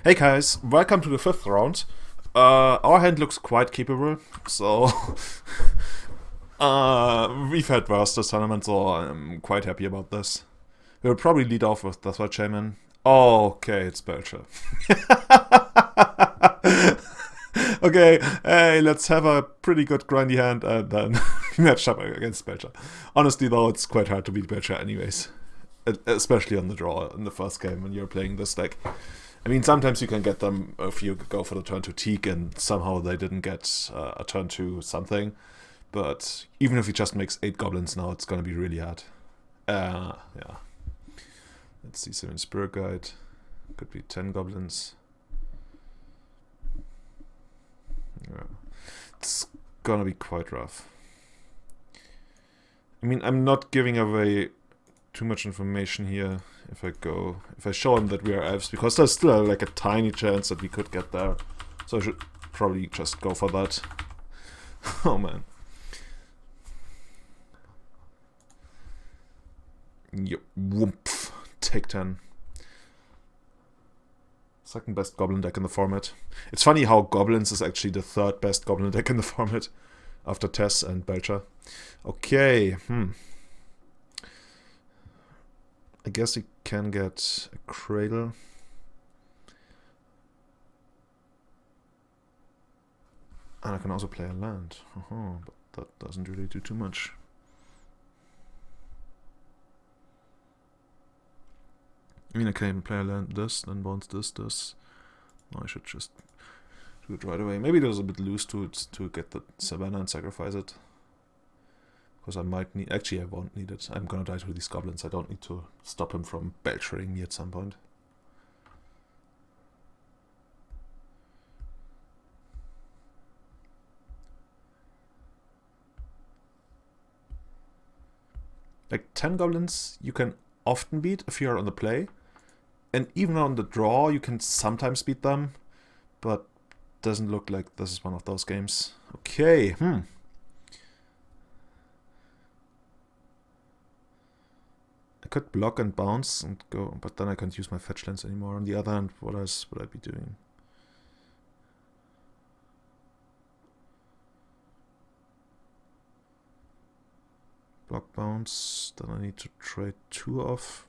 Hey guys, welcome to the fifth round. Our hand looks quite capable, so we've had worse this tournament, so I'm quite happy about this. We'll probably lead off with the third shaman. Okay, it's Belcher. Okay, hey, let's have a pretty good grindy hand and then we match up against Belcher. Honestly though, it's quite hard to beat Belcher anyways. Especially on the draw in the first game when you're playing this deck. I mean, sometimes you can get them if you go for the turn to Teak and somehow they didn't get a turn to something. But even if he just makes 8 goblins now, it's going to be really hard. Yeah. Let's see, 7 Spirit Guide. Could be 10 goblins. Yeah. It's going to be quite rough. I mean, I'm not giving away too much information here if I show him that we are elves, because there's still like a tiny chance that we could get there. So I should probably just go for that. Oh man. Yep. Woomph. Take 10. Second best goblin deck in the format. It's funny how goblins is actually the third best goblin deck in the format after Tess and Belcher. Okay. I guess he can get a Cradle. And I can also play a land. But that doesn't really do too much. I mean, I can even play a land this, then bounce this. No, I should just do it right away. Maybe there's a bit loose to get the Savannah and sacrifice it. Because I might need... Actually, I won't need it. I'm gonna die to these goblins. I don't need to stop him from belchering me at some point. Like 10 goblins you can often beat if you're on the play. And even on the draw you can sometimes beat them. But doesn't look like this is one of those games. Okay, I could block and bounce and go, but then I can't use my fetch lands anymore. On the other hand, what else would I be doing? Block bounce, then I need to trade 2 off.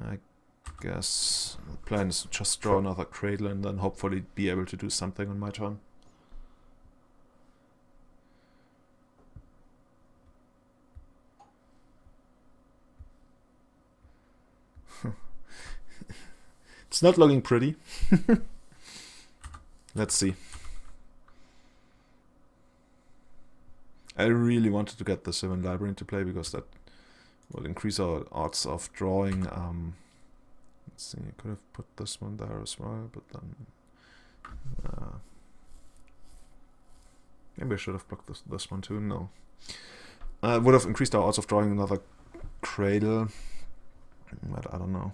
I guess the plan is to just draw another Cradle and then hopefully be able to do something on my turn. It's not looking pretty. Let's see. I really wanted to get the 7 Library into play because that will increase our odds of drawing. Let's see, I could have put this one there as well, but then maybe I should have blocked this one too. No, it would have increased our odds of drawing another Cradle, but I don't know.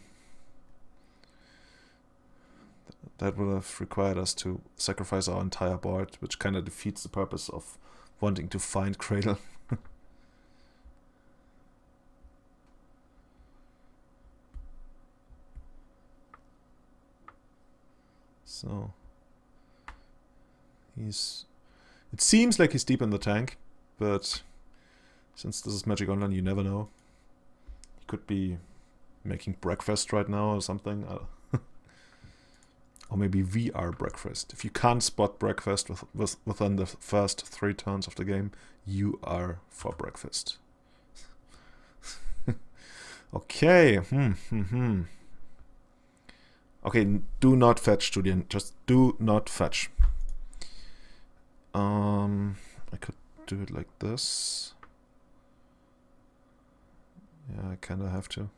That would have required us to sacrifice our entire board, which kind of defeats the purpose of wanting to find Cradle. So it seems like he's deep in the tank, but since this is Magic Online, you never know. He could be making breakfast right now or something. Or maybe we are breakfast. If you can't spot breakfast within the first 3 turns of the game, you are for breakfast. Okay. Okay, do not fetch, Julian. Just do not fetch. I could do it like this. Yeah, I kind of have to.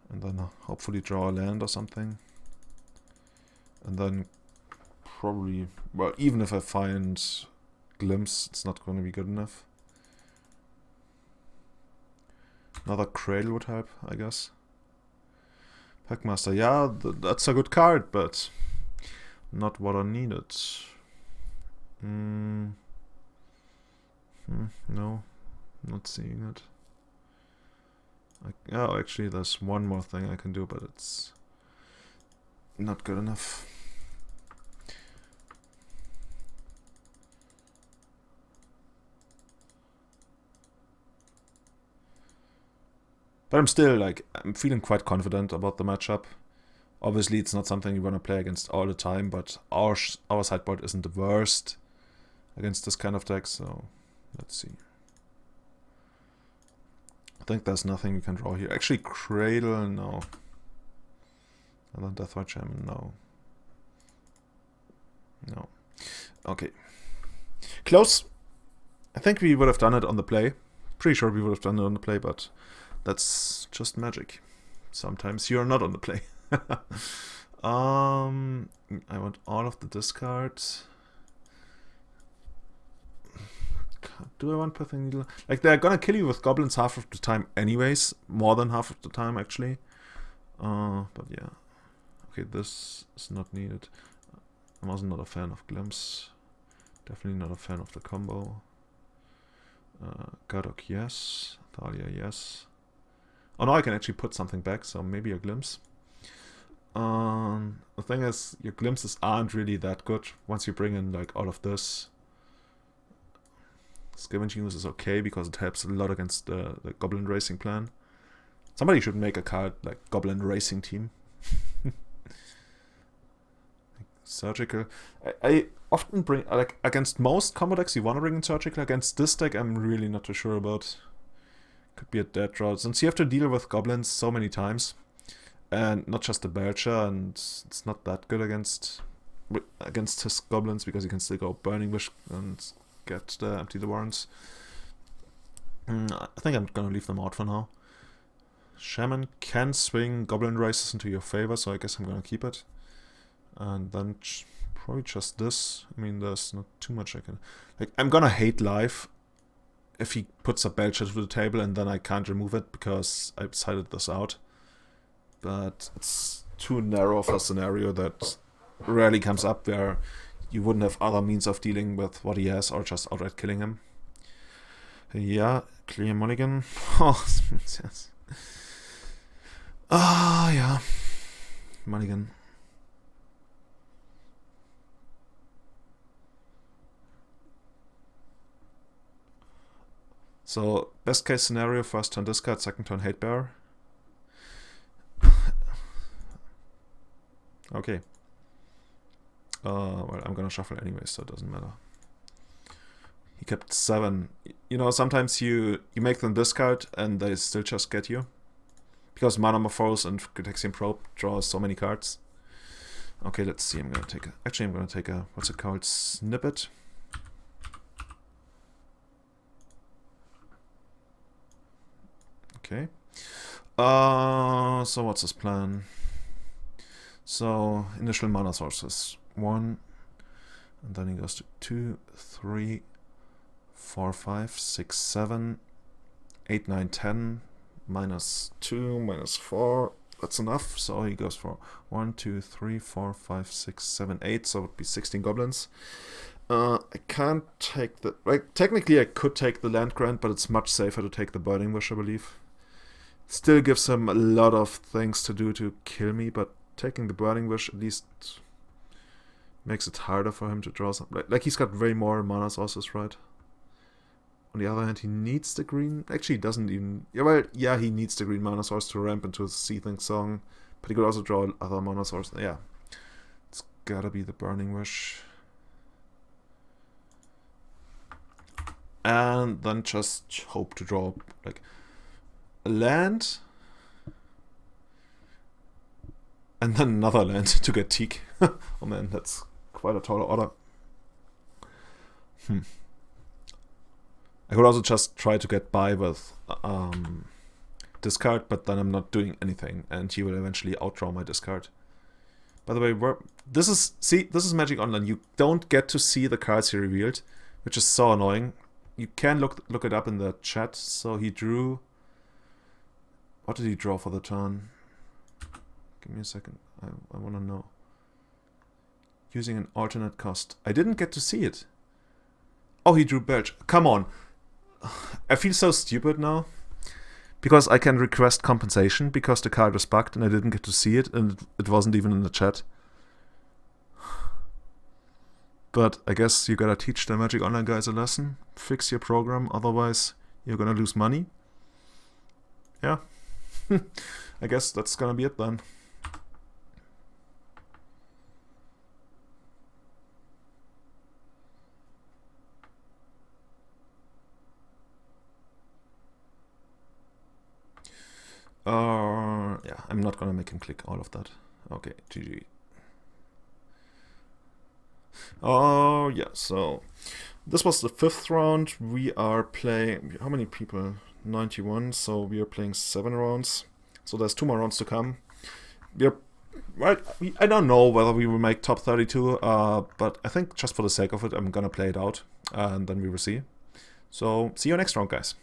And then hopefully draw a land or something. And then probably, well, even if I find Glimpse, it's not going to be good enough. Another Cradle would help, I guess. Packmaster, yeah, that's a good card, but not what I needed. No. Not seeing it. Oh, actually, there's one more thing I can do, but it's not good enough. But I'm still, like, I'm feeling quite confident about the matchup. Obviously, it's not something you want to play against all the time, but our sideboard isn't the worst against this kind of deck, so let's see. I think there's nothing we can draw here. Actually, Cradle, no. And then Deathwatch Shaman, no. No. Okay. Close. I think we would have done it on the play. Pretty sure we would have done it on the play, but that's just magic. Sometimes you're not on the play. I want all of the discards. Do I want Pithing Needle? Like, they're gonna kill you with goblins half of the time anyways. More than half of the time, actually. But yeah. Okay, this is not needed. I'm also not a fan of Glimpse. Definitely not a fan of the combo. Gardock, yes. Thalia, yes. Oh, now I can actually put something back, so maybe a Glimpse. The thing is, your Glimpses aren't really that good once you bring in, like, all of this. Scavenging Ooze is okay because it helps a lot against the Goblin Racing plan. Somebody should make a card like Goblin Racing Team. Surgical. I often bring, like, against most combo decks you want to bring in Surgical. Against this deck I'm really not too sure about. Could be a dead draw. Since you have to deal with goblins so many times, and not just the Belcher, and it's not that good against his goblins because you can still go Burning Wish and get the Empty the Warrens. I think I'm gonna leave them out for now. Shaman can swing Goblin Races into your favor, so I guess I'm gonna keep it. And then probably just this. I mean, there's not too much I can... Like, I'm gonna hate life if he puts a Belcher to the table and then I can't remove it because I've sided this out. But it's too narrow of a scenario that rarely comes up where you wouldn't have other means of dealing with what he has or just outright killing him. Yeah, clear mulligan. Oh, yes. Ah, yeah. Mulligan. So, best case scenario, first turn discard, second turn hate bearer. Okay. Well, I'm gonna shuffle anyway, so it doesn't matter. He kept 7. You know, sometimes you make them discard and they still just get you. Because Manamorphose and Gitaxian Probe draw so many cards. Okay, let's see. I'm gonna take a what's it called? Snippet. Okay. So what's his plan? So initial mana sources 1, and then he goes to 2, 3, 4, 5, 6, 7, 8, 9, 10, minus 2, minus 4. That's enough. So he goes for 1, 2, 3, 4, 5, 6, 7, 8. So it would be 16 goblins. I can't take the... Like, technically I could take the land grant, but it's much safer to take the Burning Wish, I believe. Still gives him a lot of things to do to kill me, but taking the Burning Wish at least makes it harder for him to draw something. Like he's got way more mana sources, right? On the other hand, he needs the green... Actually, he doesn't even... Yeah, well, yeah, he needs the green mana source to ramp into his Seething Song, but he could also draw other mana sources. Yeah. It's gotta be the Burning Wish. And then just hope to draw, like, a land, and then another land to get Teak. Oh man, that's quite a tall order. I could also just try to get by with discard, but then I'm not doing anything, and he will eventually outdraw my discard. By the way, this is Magic Online. You don't get to see the cards he revealed, which is so annoying. You can look it up in the chat. So he drew... What did he draw for the turn? Give me a second. I want to know. Using an alternate cost. I didn't get to see it. Oh, he drew Belch. Come on. I feel so stupid now. Because I can request compensation because the card was bugged and I didn't get to see it and it wasn't even in the chat. But I guess you gotta teach the Magic Online guys a lesson. Fix your program, otherwise you're gonna lose money. Yeah. I guess that's gonna be it then. Yeah, I'm not gonna make him click all of that. Okay, GG. Oh, yeah, so this was the 5th round. We are playing, how many people? 91, so we are playing 7 rounds. So there's 2 more rounds to come. I don't know whether we will make top 32, but I think just for the sake of it, I'm gonna play it out, and then we will see. So, see you next round, guys.